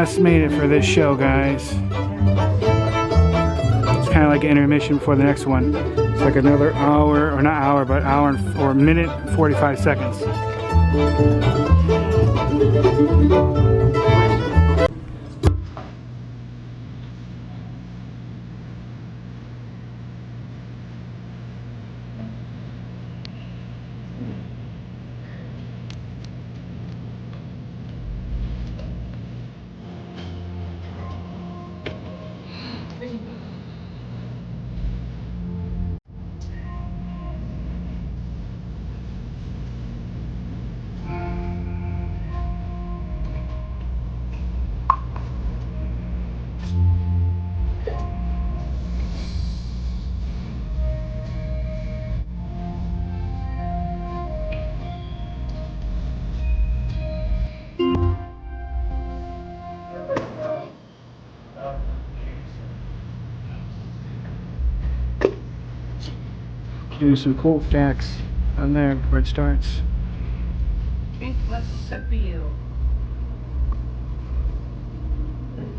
just made it for this show, guys. It's kind of like an intermission for the next one. It's like another hour, or not hour, but hour or minute 45 seconds. Do some cool facts on there before it starts.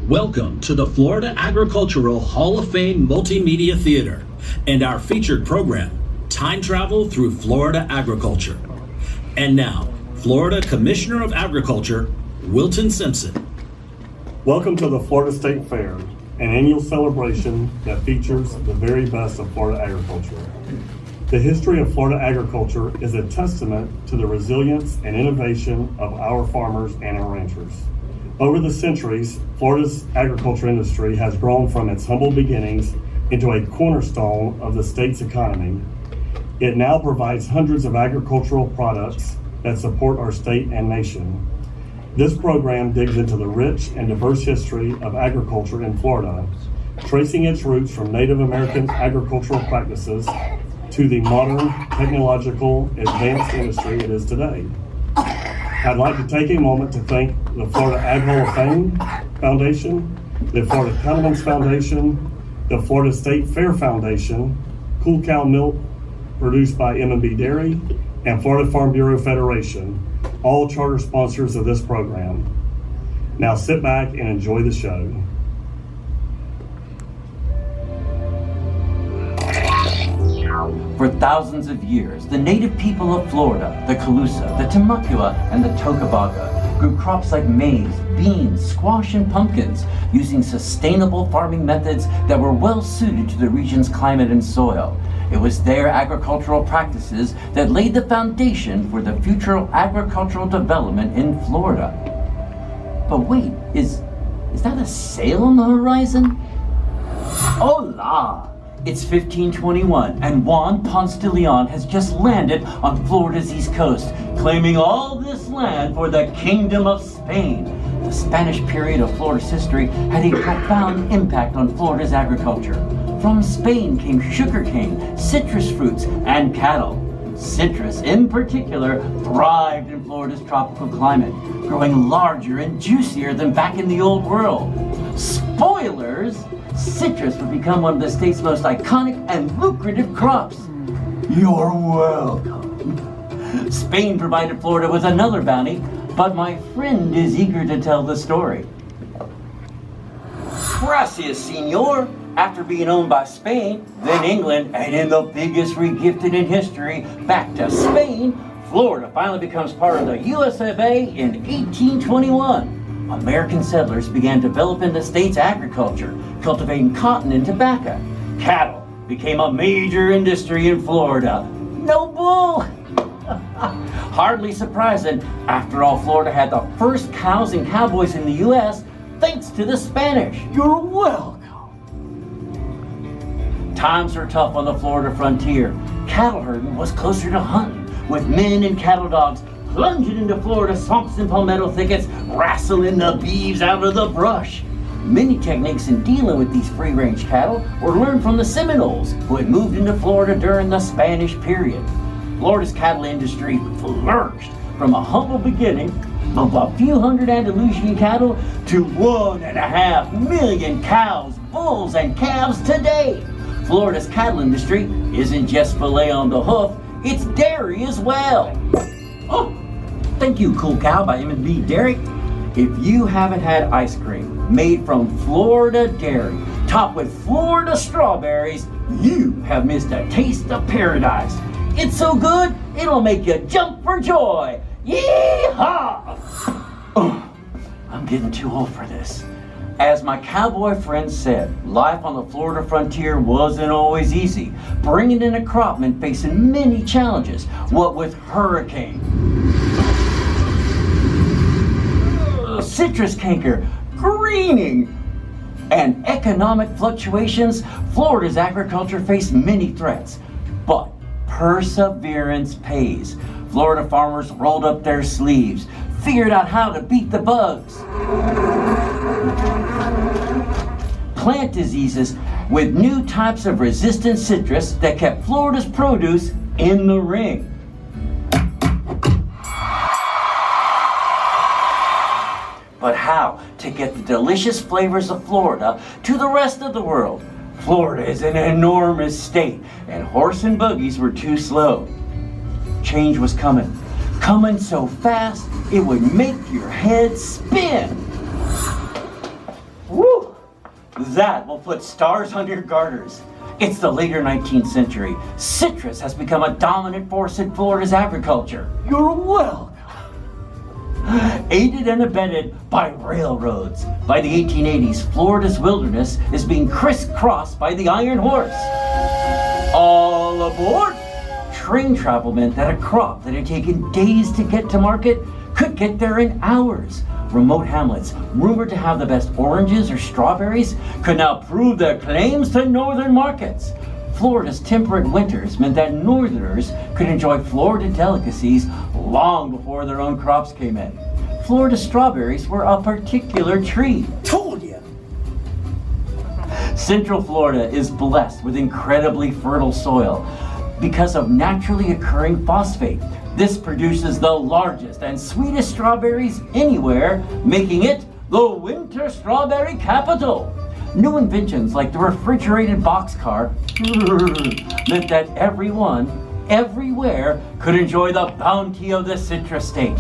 Welcome to the Florida Agricultural Hall of Fame Multimedia Theater and our featured program, Time Travel Through Florida Agriculture. And now, Florida Commissioner of Agriculture, Wilton Simpson. Welcome to the Florida State Fair, an annual celebration that features the very best of Florida agriculture. The history of Florida agriculture is a testament to the resilience and innovation of our farmers and our ranchers. Over the centuries, Florida's agriculture industry has grown from its humble beginnings into a cornerstone of the state's economy. It now provides hundreds of agricultural products that support our state and nation. This program digs into the rich and diverse history of agriculture in Florida, tracing its roots from Native American agricultural practices to the modern, technological, advanced industry it is today. I'd like to take a moment to thank the Florida Ag Hall of Fame Foundation, the Florida Cattlemen's Foundation, the Florida State Fair Foundation, Cool Cow Milk produced by M&B Dairy, and Florida Farm Bureau Federation, all charter sponsors of this program. Now sit back and enjoy the show. For thousands of years, the native people of Florida, the Calusa, the Temecula, and the Tocobaga, grew crops like maize, beans, squash, and pumpkins, using sustainable farming methods that were well suited to the region's climate and soil. It was their agricultural practices that laid the foundation for the future agricultural development in Florida. But wait, is that a sail on the horizon? Hola! It's 1521, and Juan Ponce de Leon has just landed on Florida's east coast, claiming all this land for the Kingdom of Spain. The Spanish period of Florida's history had a profound impact on Florida's agriculture. From Spain came sugarcane, citrus fruits, and cattle. Citrus, in particular, thrived in Florida's tropical climate, growing larger and juicier than back in the Old World. Spoilers! Citrus would become one of the state's most iconic and lucrative crops. You're welcome. Spain provided Florida with another bounty, but my friend is eager to tell the story. Gracias, senor. After being owned by Spain, then England, and in the biggest regifted in history, back to Spain, Florida finally becomes part of the US of A in 1821. American settlers began developing the state's agriculture, cultivating cotton and tobacco. Cattle became a major industry in Florida. No bull! Hardly surprising, after all, Florida had the first cows and cowboys in the U.S. thanks to the Spanish. You're welcome. Times were tough on the Florida frontier. Cattle herding was closer to hunting, with men and cattle dogs plunging into Florida swamps and palmetto thickets, wrestling the beeves out of the brush. Many techniques in dealing with these free-range cattle were learned from the Seminoles, who had moved into Florida during the Spanish period. Florida's cattle industry flourished from a humble beginning of a few hundred Andalusian cattle to 1.5 million cows, bulls, and calves today. Florida's cattle industry isn't just filet on the hoof, it's dairy as well. Oh, thank you, Cool Cow by M&B Dairy. If you haven't had ice cream made from Florida dairy, topped with Florida strawberries, you have missed a taste of paradise. It's so good, it'll make you jump for joy. Yee-haw! Oh, I'm getting too old for this. As my cowboy friend said, life on the Florida frontier wasn't always easy. Bringing in a crop meant facing many challenges, what with hurricane, citrus canker, greening, and economic fluctuations. Florida's agriculture faced many threats, but perseverance pays. Florida farmers rolled up their sleeves, figured out how to beat the bugs, plant diseases with new types of resistant citrus that kept Florida's produce in the ring. But how to get the delicious flavors of Florida to the rest of the world? Florida is an enormous state, and horse and buggies were too slow. Change was coming so fast it would make your head spin. Woo! That will put stars on your garters. It's the later 19th century. Citrus has become a dominant force in Florida's agriculture. You're welcome. Aided and abetted by railroads. By the 1880s, Florida's wilderness is being crisscrossed by the iron horse. All aboard! Train travel meant that a crop that had taken days to get to market could get there in hours. Remote hamlets, rumored to have the best oranges or strawberries, could now prove their claims to northern markets. Florida's temperate winters meant that northerners could enjoy Florida delicacies long before their own crops came in. Florida strawberries were a particular treat. Told you! Central Florida is blessed with incredibly fertile soil because of naturally occurring phosphate. This produces the largest and sweetest strawberries anywhere, making it the winter strawberry capital. New inventions like the refrigerated boxcar meant that everyone, everywhere, could enjoy the bounty of the citrus state.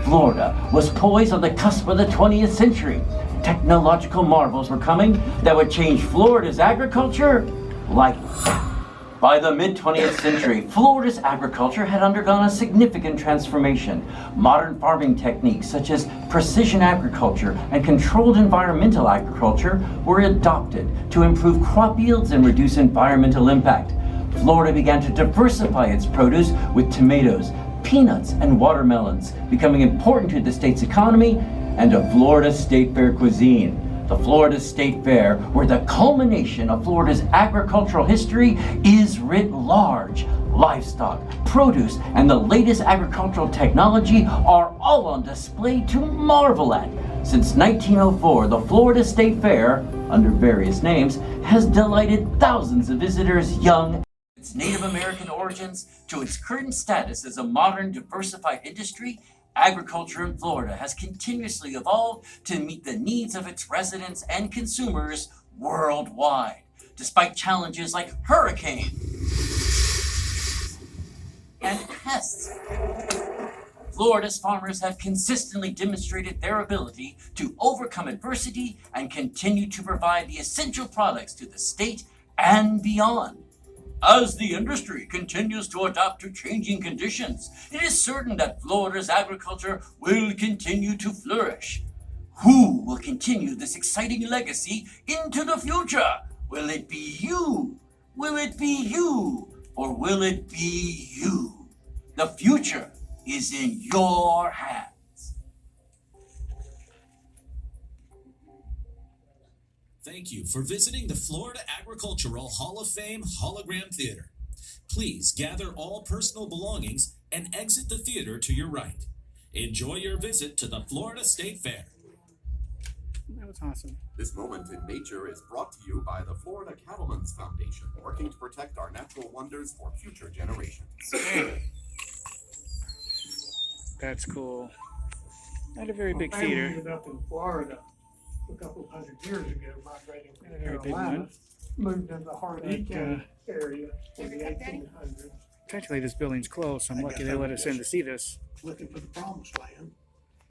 Florida was poised on the cusp of the 20th century. Technological marvels were coming that would change Florida's agriculture like that. By the mid-20th century, Florida's agriculture had undergone a significant transformation. Modern farming techniques such as precision agriculture and controlled environmental agriculture were adopted to improve crop yields and reduce environmental impact. Florida began to diversify its produce with tomatoes, peanuts, and watermelons becoming important to the state's economy and to Florida State Fair cuisine. The Florida State Fair, where the culmination of Florida's agricultural history is writ large. Livestock, produce, and the latest agricultural technology are all on display to marvel at. Since 1904, the Florida State Fair, under various names, has delighted thousands of visitors young. Its Native American origins to its current status as a modern diversified industry, agriculture in Florida has continuously evolved to meet the needs of its residents and consumers worldwide. Despite challenges like hurricanes and pests, Florida's farmers have consistently demonstrated their ability to overcome adversity and continue to provide the essential products to the state and beyond. As the industry continues to adapt to changing conditions, it is certain that Florida's agriculture will continue to flourish. Who will continue this exciting legacy into the future? Will it be you? Will it be you? Or will it be you? The future is in your hands. Thank you for visiting the Florida Agricultural Hall of Fame Hologram Theater. Please gather all personal belongings and exit the theater to your right. Enjoy your visit to the Florida State Fair. That was awesome. This moment in nature is brought to you by the Florida Cattlemen's Foundation, working to protect our natural wonders for future generations. That's cool. Not a very big theater. Ended up in Florida a couple hundred years ago, migrating from Very big Carolina, one. moved into the Harnett County area in the 1800s, Technically, this building's closed, so I'm lucky they let us in to see this. looking for the promised land.